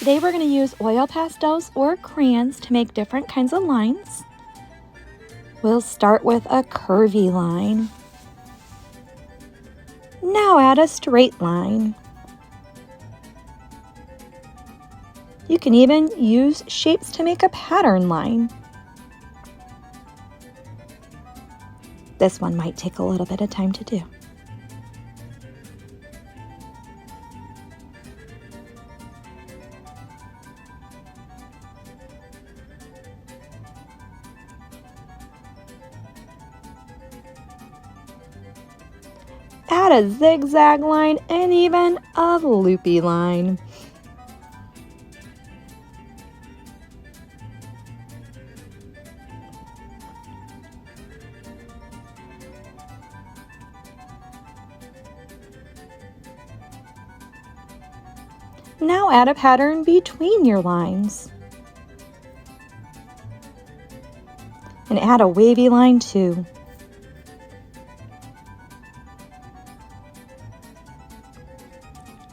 Today we're going to use oil pastels or crayons to make different kinds of lines. We'll start with a curvy line. Now add a straight line. You can even use shapes to make a pattern line. This one might take a little bit of time to do. Add a zigzag line and even a loopy line. Now add a pattern between your lines. And add a wavy line too.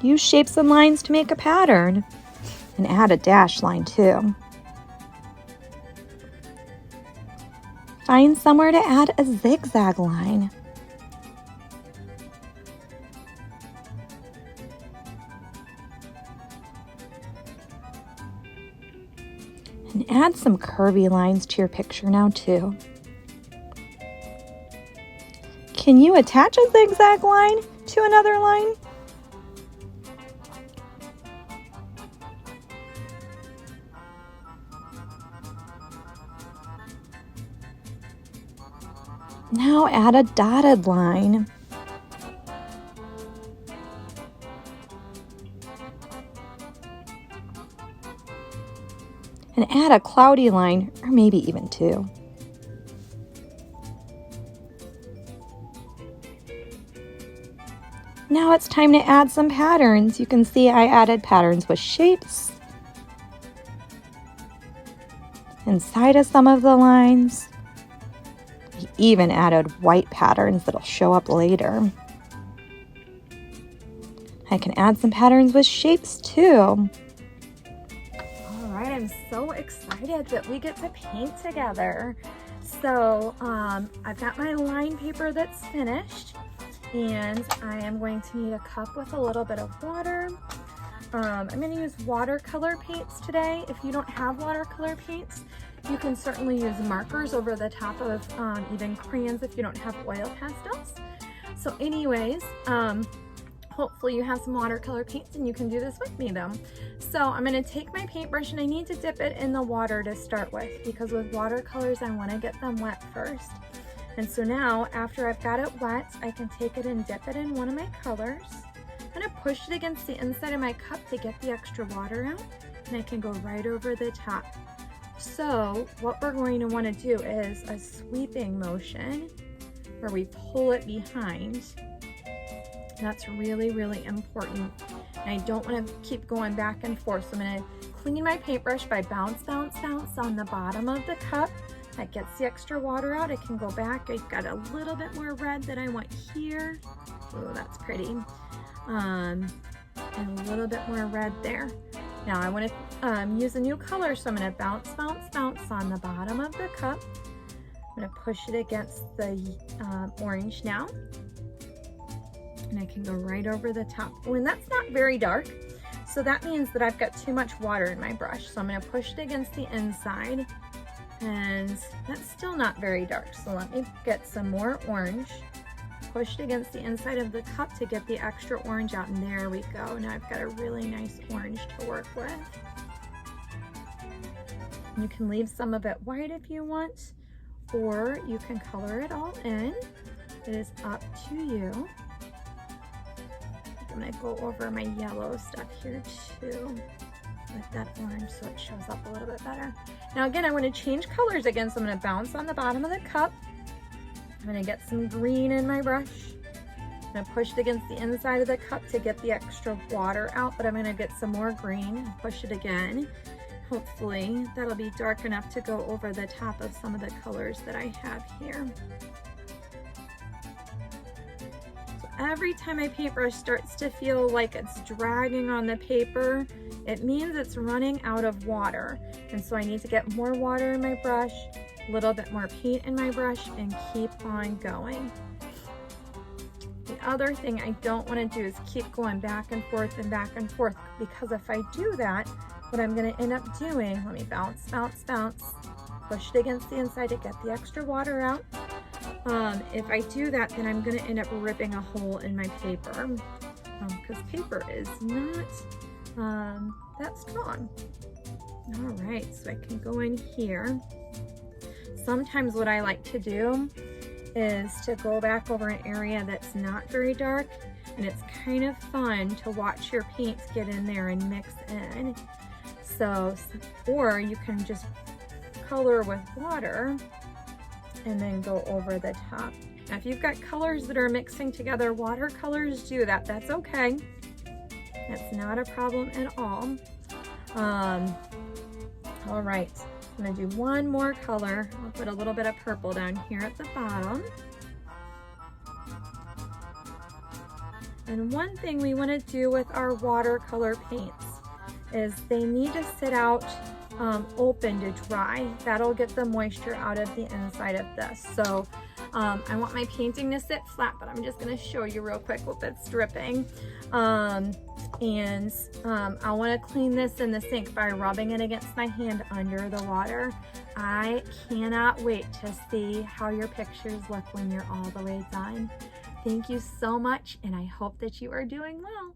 Use shapes and lines to make a pattern. And add a dash line too. Find somewhere to add a zigzag line. And add some curvy lines to your picture now too. Can you attach a zigzag line to another line? Now add a dotted line. And add a cloudy line, or maybe even two. Now it's time to add some patterns. You can see I added patterns with shapes inside of some of the lines. We even added white patterns that'll show up later. I can add some patterns with shapes too. I'm so excited that we get to paint together. So I've got my line paper that's finished, and I am going to need a cup with a little bit of water. I'm going to use watercolor paints today. If you don't have watercolor paints, you can certainly use markers over the top of even crayons if you don't have oil pastels. So anyways, hopefully you have some watercolor paints and you can do this with me though. So I'm going to take my paintbrush and I need to dip it in the water to start with, because with watercolors I want to get them wet first. And so now after I've got it wet, I can take it and dip it in one of my colors. I'm going to push it against the inside of my cup to get the extra water out, and I can go right over the top. So what we're going to want to do is a sweeping motion where we pull it behind. That's really, really important. And I don't want to keep going back and forth. So I'm going to clean my paintbrush by bounce, bounce, bounce on the bottom of the cup. That gets the extra water out. I can go back. I've got a little bit more red that I want here. Oh, that's pretty. And a little bit more red there. Now I want to use a new color. So I'm going to bounce, bounce, bounce on the bottom of the cup. I'm going to push it against the orange now. And I can go right over the top. Oh, and that's not very dark, so that means that I've got too much water in my brush. So I'm going to push it against the inside, and that's still not very dark. So let me get some more orange, push it against the inside of the cup to get the extra orange out, and there we go. Now I've got a really nice orange to work with. You can leave some of it white if you want, or you can color it all in. It is up to you. I'm going to go over my yellow stuff here too with that orange so it shows up a little bit better. Now again, I want to change colors again, so I'm going to bounce on the bottom of the cup. I'm going to get some green in my brush. I'm going to push it against the inside of the cup to get the extra water out, but I'm going to get some more green and push it again. Hopefully that'll be dark enough to go over the top of some of the colors that I have here. every time my paintbrush starts to feel like it's dragging on the paper, it means it's running out of water. And so I need to get more water in my brush, a little bit more paint in my brush, and keep on going. The other thing I don't want to do is keep going back and forth, because if I do that, what I'm going to end up doing, let me bounce, bounce, bounce, push it against the inside to get the extra water out. If I do that, then I'm going to end up ripping a hole in my paper, because paper is not that strong. All right, so I can go in here. Sometimes what I like to do is to go back over an area that's not very dark, and it's kind of fun to watch your paints get in there and mix in. So, or you can just color with water and then go over the top. Now, if you've got colors that are mixing together, watercolors do that. That's okay. That's not a problem at all. All right, I'm gonna do one more color. I'll put a little bit of purple down here at the bottom. And one thing we want to do with our watercolor paints is they need to sit out open to dry. That'll get the moisture out of the inside of this. So I want my painting to sit flat, but I'm just going to show you real quick what that's dripping. I want to clean this in the sink by rubbing it against my hand under the water. I cannot wait to see how your pictures look when you're all the way done. Thank you so much, and I hope that you are doing well.